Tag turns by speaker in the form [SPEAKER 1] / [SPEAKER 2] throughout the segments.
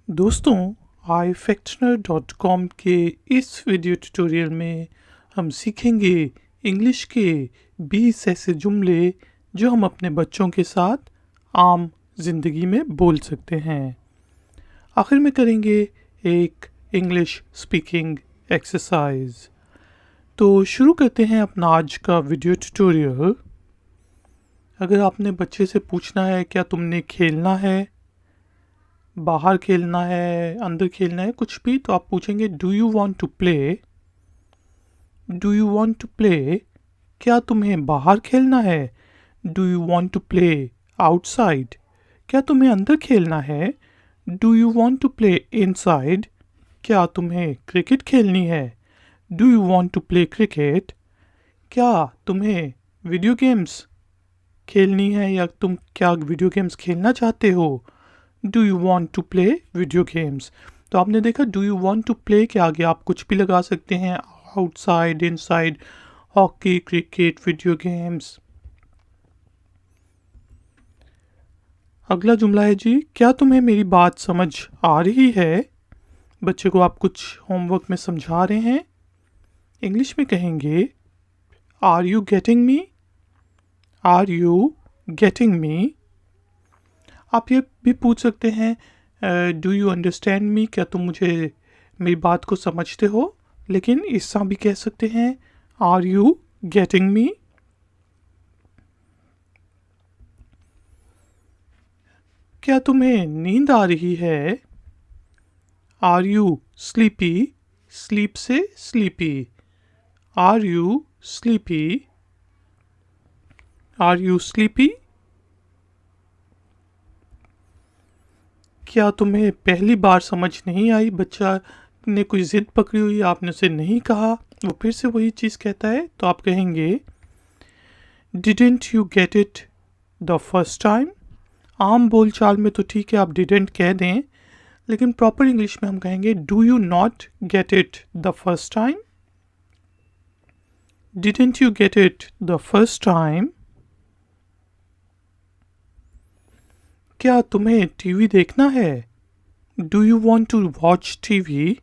[SPEAKER 1] दोस्तों, iFactioner.com के इस वीडियो ट्यूटोरियल में हम सीखेंगे इंग्लिश के 20 ऐसे जुमले जो हम अपने बच्चों के साथ आम जिंदगी में बोल सकते हैं। आखिर में करेंगे एक इंग्लिश स्पीकिंग एक्सरसाइज। तो शुरू करते हैं अपना आज का वीडियो ट्यूटोरियल। अगर आपने बच्चे से पूछना है क्या तुमने खेलना है, बाहर खेलना है, अंदर खेलना है, कुछ भी, तो आप पूछेंगे do you want to play. Do you want to play, क्या तुम्हें बाहर खेलना है। Do you want to play outside, क्या तुम्हें अंदर खेलना है। Do you want to play inside, क्या तुम्हें क्रिकेट खेलनी है। Do you want to play cricket, क्या तुम्हें वीडियो गेम्स खेलनी है या तुम क्या वीडियो गेम्स खेलना चाहते हो। Do you want to play video games. तो आपने देखा do you want to play के आगे आप कुछ भी लगा सकते हैं, outside, inside, hockey, cricket, video games. अगला जुमला है जी, क्या तुम्हें मेरी बात समझ आ रही है। बच्चे को आप कुछ होमवर्क में समझा रहे हैं। इंग्लिश में कहेंगे are you getting me. Are you getting me. आप ये भी पूछ सकते हैं डू यू अंडरस्टैंड मी, क्या तुम मुझे मेरी बात को समझते हो। लेकिन इससा भी कह सकते हैं आर यू गेटिंग मी। क्या तुम्हें नींद आ रही है। Are you sleepy. स्लीप से sleepy. Are you sleepy. Are you sleepy. क्या तुम्हें पहली बार समझ नहीं आई। बच्चा ने कोई ज़िद पकड़ी हुई, आपने उसे नहीं कहा, वो फिर से वही चीज़ कहता है, तो आप कहेंगे didn't you get it the first time. आम बोलचाल में तो ठीक है आप डिडेंट कह दें, लेकिन प्रॉपर इंग्लिश में हम कहेंगे do you not get it the first time. Didn't you get it the first time. क्या तुम्हें टीवी देखना है। Do you want to watch TV.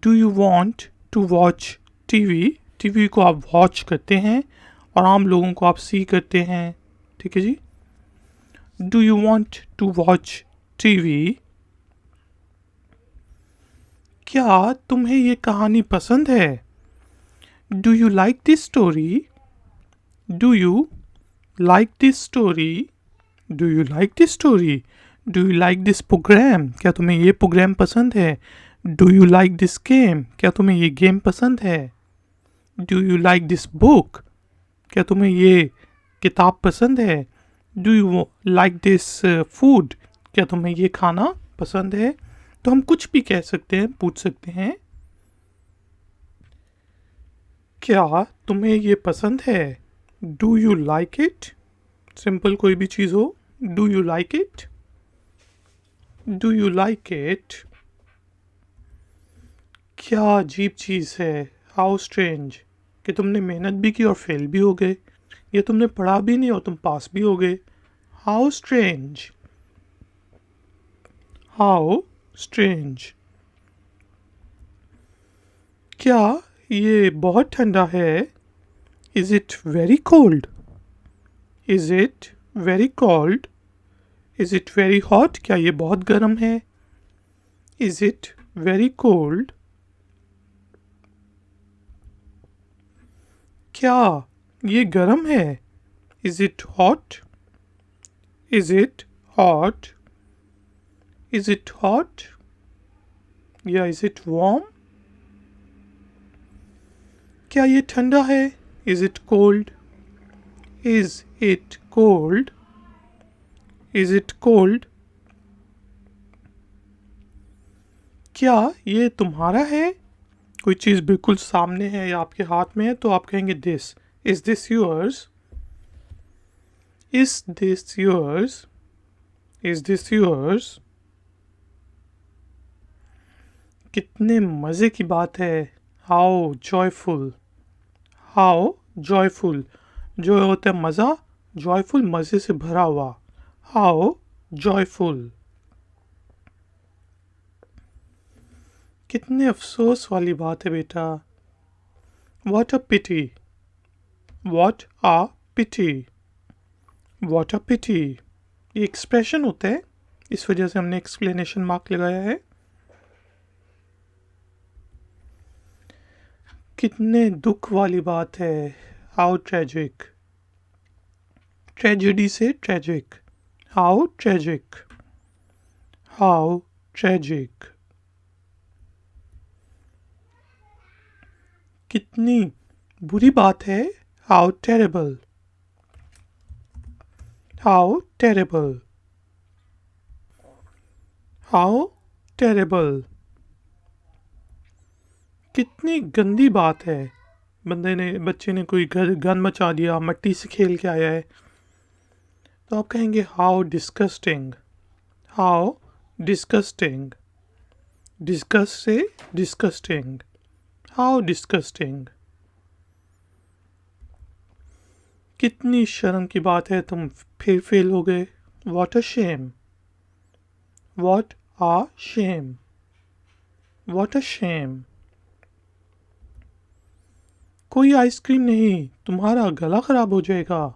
[SPEAKER 1] Do you want to watch TV. TV को आप watch करते हैं और आम लोगों को आप सी करते हैं, ठीक है जी। Do you want to watch TV. क्या तुम्हें ये कहानी पसंद है। Do you like this story. Do you like this story. Do you like this story. Do you like this programme, क्या तुम्हें ये प्रोग्राम पसंद है। Do you like this game, क्या तुम्हें ये गेम पसंद है। Do you like this book, क्या तुम्हें ये किताब पसंद है। Do you like this food, क्या तुम्हें ये खाना पसंद है। तो हम कुछ भी कह सकते हैं, पूछ सकते हैं क्या तुम्हें ये पसंद है। Do you like it. Simple कोई भी चीज़ हो, do you like it. Do you like it. क्या अजीब चीज़ है, हाउ स्ट्रेंज, कि तुमने मेहनत भी की और फेल भी हो गए, ये तुमने पढ़ा भी नहीं और तुम पास भी हो गए। How strange. How strange. क्या ये बहुत ठंडा है। Is it very cold. Is it very cold. Is it very hot, क्या ये बहुत गर्म है। Is it very cold. क्या ये गर्म है। Is it hot. Is it hot. Is it hot या इज़ इट वार्म। क्या ये ठंडा है। Is it cold. Is it cold. Is it cold. क्या ये तुम्हारा है। कोई चीज़ बिल्कुल सामने है या आपके हाथ में है तो आप कहेंगे this. Is this yours. Is this yours. Is this yours. कितने मज़े की बात है। How joyful. How joyful. जो होता है मज़ा, जॉयफुल मज़े से भरा हुआ। How joyful. कितने अफसोस वाली बात है बेटा। What a pity. What a pity. What a pity. ये एक्सप्रेशन होता है, इस वजह से हमने एक्सप्लेनेशन मार्क लगाया है। कितने दुख वाली बात है। How tragic. ट्रेजेडी से tragic. How tragic. How tragic. कितनी बुरी बात है। How terrible. How terrible. How terrible. कितनी गंदी बात है। बच्चे ने कोई गन मचा दिया, मट्टी से खेल के आया है, तो आप कहेंगे how disgusting. How disgusting. Discuss से डिस्कस्टिंग। How disgusting. कितनी शर्म की बात है, तुम फिर फेल हो गए। What a shame. What a shame. What a shame. कोई आइसक्रीम नहीं, तुम्हारा गला खराब हो जाएगा।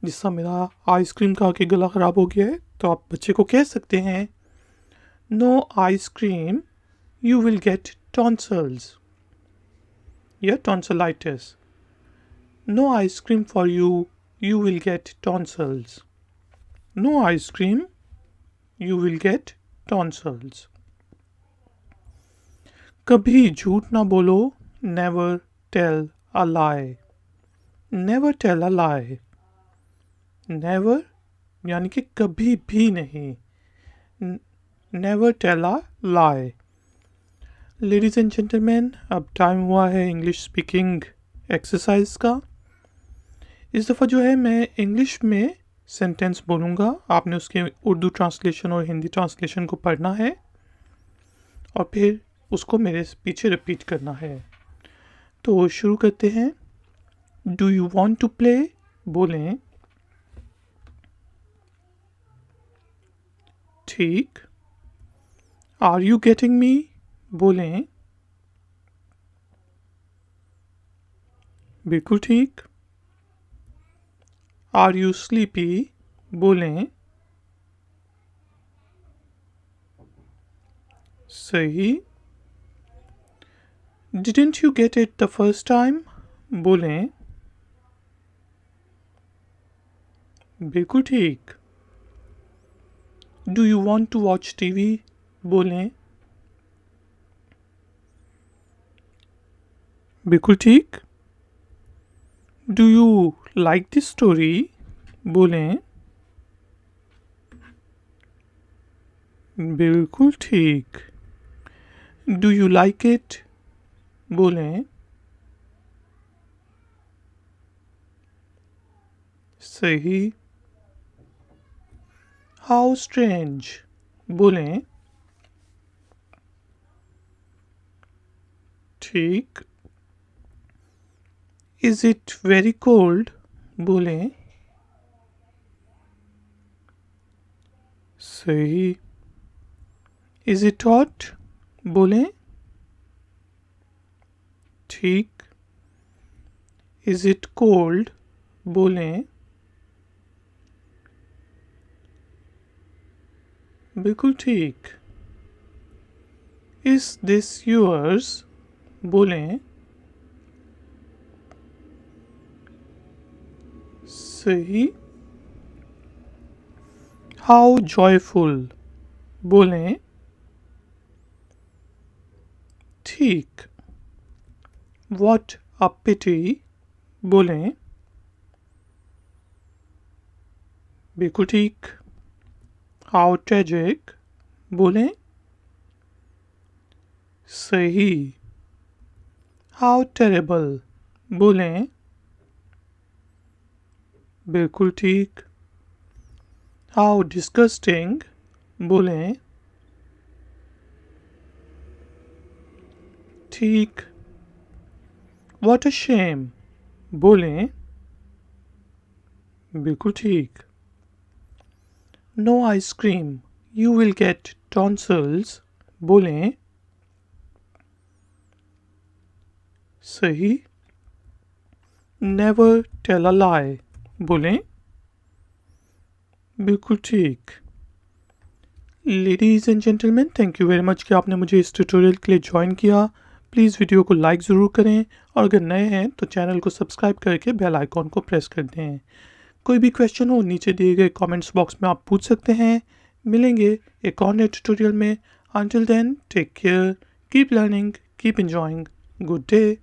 [SPEAKER 1] जिसका मेरा आइसक्रीम खा के गला खराब हो गया है, तो आप बच्चे को कह सकते हैं no ice cream, you will get tonsils या tonsillitis. No ice cream for you, you will get tonsils. No ice cream, you will get tonsils. कभी झूठ ना बोलो। Never tell a lie. Never tell a lie. Never यानी कि कभी भी नहीं। Never tell a lie. Ladies and gentleman, अब टाइम हुआ है इंग्लिश स्पीकिंग एक्सरसाइज का। इस दफ़ा जो है मैं इंग्लिश में सेंटेंस बोलूँगा, आपने उसके उर्दू ट्रांसलेशन और हिंदी ट्रांसलेशन को पढ़ना है और फिर उसको मेरे पीछे रिपीट करना है। तो शुरू करते हैं। Do you want to play बोलें ठीक। आर यू गेटिंग मी बोलें बिल्कुल ठीक। आर यू स्लीपी बोलें सही। Didn't you get it the first time बोलें बिल्कुल ठीक। Do you want to watch TV बोलें बिल्कुल ठीक। Do you like this story बोलें बिल्कुल ठीक। डू यू लाइक इट बोलें सही। हाउ स्ट्रेंज बोलें ठीक। इज इट वेरी कोल्ड बोलें सही। इज इट हॉट बोलें ठीक। इज इट कोल्ड बोलें बिल्कुल ठीक। इज दिस योर्स बोलें सही। हाउ जॉयफुल बोलें ठीक। वॉट अ पिटी बोलें बिल्कुल ठीक। हाउ ट्रेजिक बोलें सही। हाउ टेरेबल बोलें बिल्कुल ठीक। हाउ डिस्गस्टिंग बोलें ठीक। व्हाट अ शेम बोलें बिल्कुल ठीक। No ice cream, you will get tonsils बोलें सही। नेवर टेल अ लाई, बोलें। बिल्कुल ठीक। Ladies and gentleman, thank you very much कि आपने मुझे इस ट्यूटोरियल के लिए ज्वाइन किया। प्लीज़ वीडियो को लाइक ज़रूर करें और अगर नए हैं तो चैनल को सब्सक्राइब करके बेल आइकॉन को प्रेस कर दें। कोई भी क्वेश्चन हो नीचे दिए गए कमेंट्स बॉक्स में आप पूछ सकते हैं। मिलेंगे एक और नए ट्यूटोरियल में। Until then, take care, keep learning, keep enjoying. Good day.